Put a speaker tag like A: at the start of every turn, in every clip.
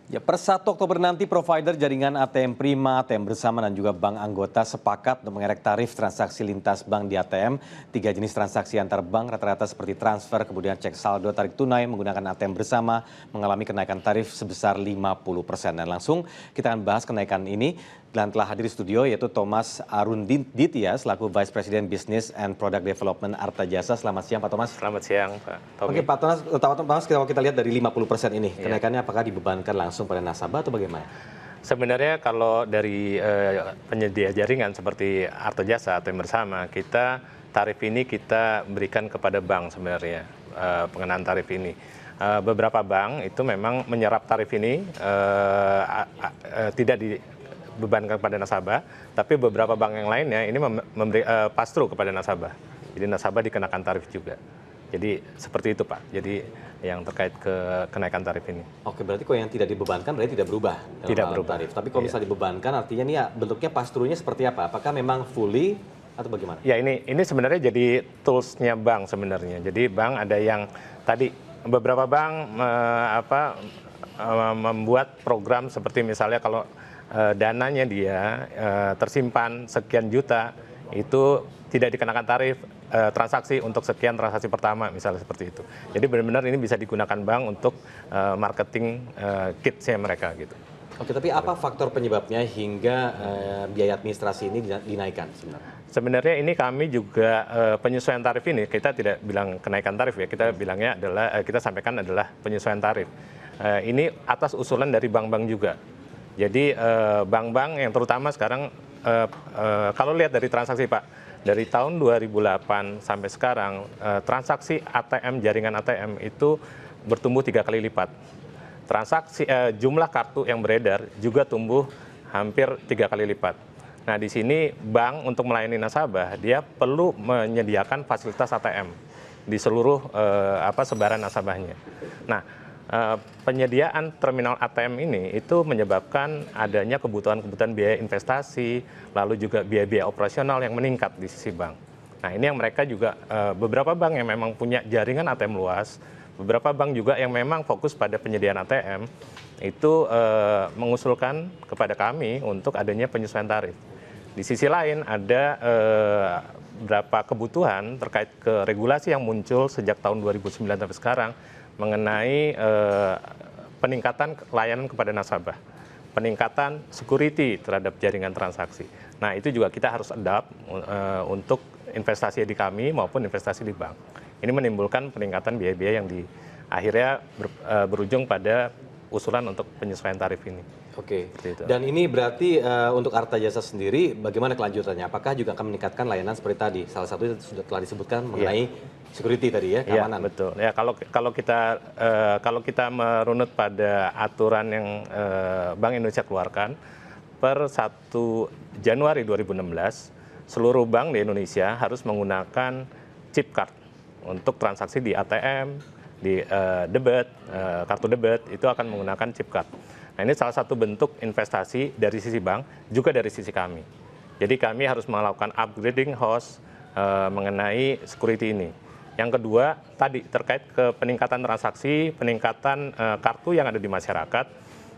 A: Ya, per 1 Oktober nanti provider jaringan ATM Prima, ATM Bersama dan juga bank anggota sepakat untuk mengerek tarif transaksi lintas bank di ATM. 3 jenis transaksi antar bank rata-rata seperti transfer, kemudian cek saldo, tarik tunai menggunakan ATM Bersama mengalami kenaikan tarif sebesar 50%. Dan langsung kita akan bahas kenaikan ini dan telah hadir di studio yaitu Thomas Arunditya selaku Vice President Business and Product Development Arta Jasa. Selamat siang Pak Thomas.
B: Selamat siang Pak Tommy.
A: Oke Pak Thomas, kalau kita lihat dari 50% ini, kenaikannya apakah dibebankan langsung pada nasabah atau bagaimana?
B: Sebenarnya kalau dari penyedia jaringan seperti Arta Jasa atau yang bersama, tarif ini kita berikan kepada bank sebenarnya, pengenaan tarif ini. Beberapa bank itu memang menyerap tarif ini tidak dibebankan kepada nasabah, tapi beberapa bank yang lainnya ini memberi pass-through kepada nasabah. Jadi nasabah dikenakan tarif juga. Jadi seperti itu Pak. Jadi yang terkait ke kenaikan tarif ini.
A: Oke, berarti kalau yang tidak dibebankan berarti tidak berubah.
B: Tidak berubah.
A: Tarif. Tapi kalau misalnya dibebankan artinya ini ya bentuknya pass-through-nya seperti apa? Apakah memang fully atau bagaimana?
B: Ya ini sebenarnya jadi tools-nya bank sebenarnya. Jadi bank ada yang tadi beberapa bank membuat program seperti misalnya kalau dananya dia tersimpan sekian juta itu tidak dikenakan tarif transaksi untuk sekian transaksi pertama misalnya seperti itu. Jadi benar-benar ini bisa digunakan bank untuk marketing kitsnya mereka gitu.
A: Oke, tapi apa faktor penyebabnya hingga biaya administrasi ini dinaikkan sebenarnya?
B: Sebenarnya ini kami juga penyesuaian tarif ini kita tidak bilang kenaikan tarif ya, kita bilangnya adalah kita sampaikan adalah penyesuaian tarif. Ini atas usulan dari bank-bank juga. Jadi bank-bank yang terutama sekarang kalau lihat dari transaksi Pak, dari tahun 2008 sampai sekarang transaksi ATM, jaringan ATM itu bertumbuh 3 kali lipat. Transaksi jumlah kartu yang beredar juga tumbuh hampir 3 kali lipat. Nah di sini bank untuk melayani nasabah dia perlu menyediakan fasilitas ATM di seluruh sebaran nasabahnya. Nah penyediaan terminal ATM ini itu menyebabkan adanya kebutuhan-kebutuhan biaya investasi, lalu juga biaya-biaya operasional yang meningkat di sisi bank. Nah ini yang mereka juga beberapa bank yang memang punya jaringan ATM luas, beberapa bank juga yang memang fokus pada penyediaan ATM itu mengusulkan kepada kami untuk adanya penyesuaian tarif. Di sisi lain ada beberapa kebutuhan terkait ke regulasi yang muncul sejak tahun 2009 sampai sekarang mengenai peningkatan layanan kepada nasabah, peningkatan security terhadap jaringan transaksi. Nah itu juga kita harus adapt untuk investasi di kami maupun investasi di bank. Ini menimbulkan peningkatan biaya-biaya yang akhirnya berujung pada usulan untuk penyesuaian tarif ini.
A: Oke, dan ini berarti untuk Arta Jasa sendiri bagaimana kelanjutannya? Apakah juga akan meningkatkan layanan seperti tadi? Salah satu sudah telah disebutkan mengenai security tadi ya, keamanan.
B: Ya, betul. Ya kalau kita merunut pada aturan yang Bank Indonesia keluarkan per 1 Januari 2016 seluruh bank di Indonesia harus menggunakan chip card untuk transaksi di ATM, di debit, kartu debit itu akan menggunakan chip card. Nah ini salah satu bentuk investasi dari sisi bank, juga dari sisi kami. Jadi kami harus melakukan upgrading host mengenai security ini. Yang kedua, tadi terkait ke peningkatan transaksi, peningkatan kartu yang ada di masyarakat,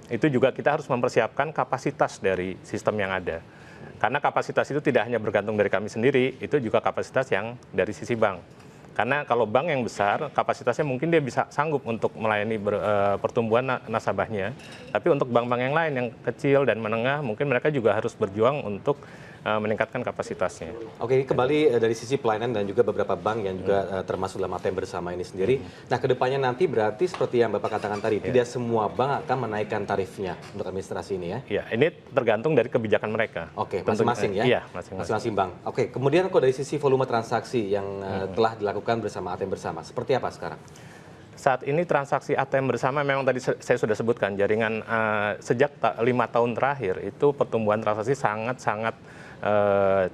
B: itu juga kita harus mempersiapkan kapasitas dari sistem yang ada. Karena kapasitas itu tidak hanya bergantung dari kami sendiri, itu juga kapasitas yang dari sisi bank. Karena kalau bank yang besar, kapasitasnya mungkin dia bisa sanggup untuk melayani pertumbuhan nasabahnya. Tapi untuk bank-bank yang lain yang kecil dan menengah, mungkin mereka juga harus berjuang untuk meningkatkan kapasitasnya.
A: Oke, kembali dari sisi pelayanan dan juga beberapa bank yang juga termasuk dalam ATM Bersama ini sendiri. Nah, kedepannya nanti berarti seperti yang Bapak katakan tadi, tidak semua bank akan menaikkan tarifnya untuk administrasi ini ya?
B: Iya, ini tergantung dari kebijakan mereka.
A: Oke, masing-masing ya?
B: Iya, masing-masing
A: bank. Oke, kemudian kalau dari sisi volume transaksi yang telah dilakukan bersama ATM Bersama, seperti apa sekarang?
B: Saat ini transaksi ATM Bersama memang tadi saya sudah sebutkan, jaringan sejak 5 tahun terakhir itu pertumbuhan transaksi sangat-sangat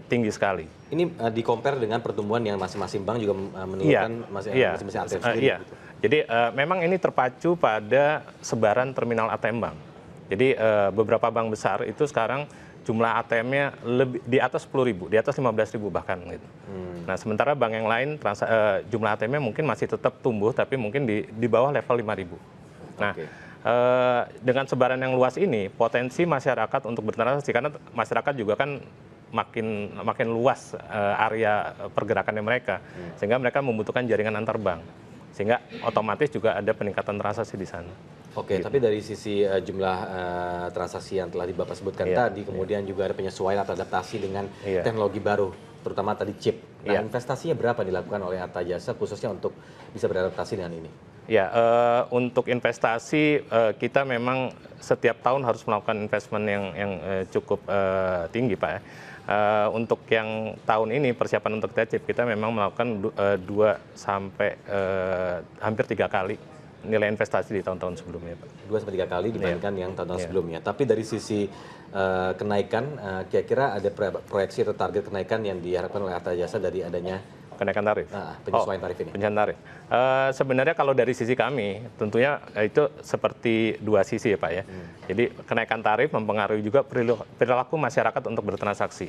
B: tinggi sekali.
A: Ini di-compare dengan pertumbuhan yang masing-masing bank juga menurunkan masing-masing ATM sendiri.
B: Iya. Gitu. Jadi memang ini terpacu pada sebaran terminal ATM bank. Jadi beberapa bank besar itu sekarang jumlah ATM-nya lebih di atas 10.000, di atas 15.000 bahkan gitu. Nah, sementara bank yang lain jumlah ATM-nya mungkin masih tetap tumbuh tapi mungkin di bawah level 5.000. Nah, Dengan sebaran yang luas ini, potensi masyarakat untuk bertransaksi, karena masyarakat juga kan makin luas area pergerakannya mereka, sehingga mereka membutuhkan jaringan antar bank, sehingga otomatis juga ada peningkatan transaksi di sana.
A: Oke, tapi dari sisi jumlah transaksi yang telah Bapak sebutkan tadi, kemudian juga ada penyesuaian atau adaptasi dengan teknologi baru, terutama tadi chip. Nah, investasinya berapa dilakukan oleh Arta Jasa khususnya untuk bisa beradaptasi dengan ini?
B: Ya, untuk investasi kita memang setiap tahun harus melakukan investment yang cukup tinggi, Pak. Untuk yang tahun ini persiapan untuk chip kita memang melakukan 2 sampai hampir 3 kali nilai investasi di tahun-tahun sebelumnya, Pak.
A: 2 sampai 3 kali dibandingkan yang tahun-tahun sebelumnya. Tapi dari sisi kenaikan, kira-kira ada proyeksi atau target kenaikan yang diharapkan oleh Arta Jasa dari adanya
B: kenaikan tarif?
A: Penyesuaian tarif ini?
B: Penyesuaian tarif. Sebenarnya kalau dari sisi kami, tentunya itu seperti 2 sisi ya Pak ya. Jadi kenaikan tarif mempengaruhi juga perilaku masyarakat untuk bertransaksi.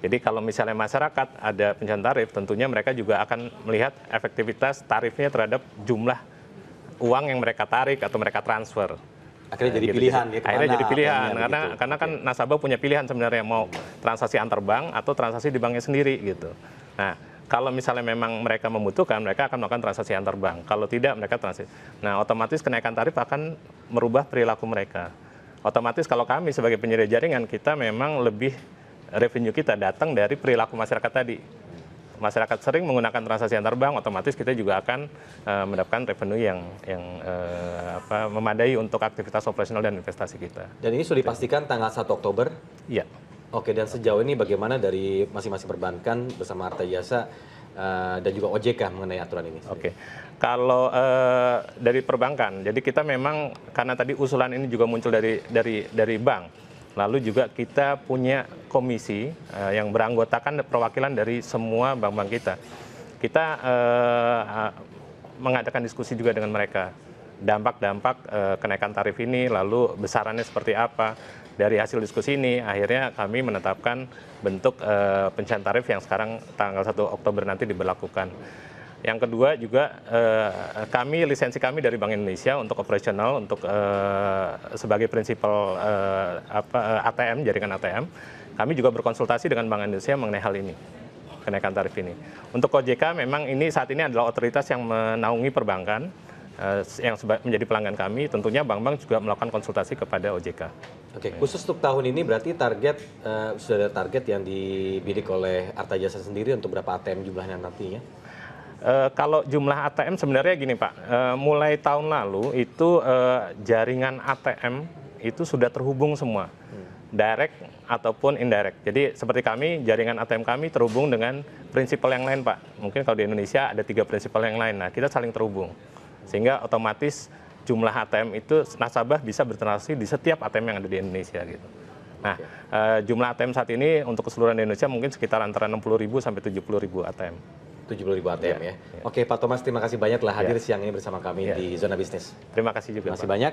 B: Jadi kalau misalnya masyarakat ada penyesuaian tarif, tentunya mereka juga akan melihat efektivitas tarifnya terhadap jumlah uang yang mereka tarik atau mereka transfer.
A: Akhirnya jadi pilihan ya.
B: Akhirnya jadi pilihan karena kan nasabah punya pilihan sebenarnya mau transaksi antar bank atau transaksi di banknya sendiri gitu. Nah, kalau misalnya memang mereka membutuhkan, mereka akan melakukan transaksi antar bank. Kalau tidak, mereka transaksi. Nah, otomatis kenaikan tarif akan merubah perilaku mereka. Otomatis kalau kami sebagai penyedia jaringan, kita memang lebih revenue kita datang dari perilaku masyarakat tadi. Masyarakat sering menggunakan transaksi antar bank, otomatis kita juga akan mendapatkan revenue yang memadai untuk aktivitas operasional dan investasi kita.
A: Dan ini sudah dipastikan tanggal 1 Oktober?
B: Iya.
A: Oke, dan sejauh ini bagaimana dari masing-masing perbankan bersama Arta Jasa dan juga OJK mengenai aturan ini?
B: Oke, kalau dari perbankan, jadi kita memang karena tadi usulan ini juga muncul dari bank. Lalu juga kita punya komisi yang beranggotakan perwakilan dari semua bank-bank kita. Kita mengadakan diskusi juga dengan mereka. Dampak-dampak kenaikan tarif ini, lalu besarannya seperti apa. Dari hasil diskusi ini, akhirnya kami menetapkan bentuk pencairan tarif yang sekarang tanggal 1 Oktober nanti diberlakukan. Yang kedua juga lisensi kami dari Bank Indonesia untuk operasional, untuk sebagai prinsipal ATM, jaringan ATM, kami juga berkonsultasi dengan Bank Indonesia mengenai hal ini, kenaikan tarif ini. Untuk OJK memang ini saat ini adalah otoritas yang menaungi perbankan, yang menjadi pelanggan kami, tentunya bank-bank juga melakukan konsultasi kepada OJK.
A: Oke, khusus untuk tahun ini berarti target, sudah ada target yang dibidik oleh Arta Jasa sendiri untuk berapa ATM jumlahnya nantinya?
B: Kalau jumlah ATM sebenarnya gini Pak, mulai tahun lalu itu jaringan ATM itu sudah terhubung semua, direct ataupun indirect. Jadi seperti kami, jaringan ATM kami terhubung dengan prinsipal yang lain Pak. Mungkin kalau di Indonesia ada 3 prinsipal yang lain, nah kita saling terhubung. Sehingga otomatis jumlah ATM itu nasabah bisa bertransaksi di setiap ATM yang ada di Indonesia gitu. Nah, jumlah ATM saat ini untuk keseluruhan Indonesia mungkin sekitar antara 60.000 sampai 70.000 ATM.
A: 70.000 ATM ya. Oke, Pak Thomas, terima kasih banyak telah hadir siang ini bersama kami di Zona Bisnis.
B: Terima kasih juga.
A: Terima kasih banyak.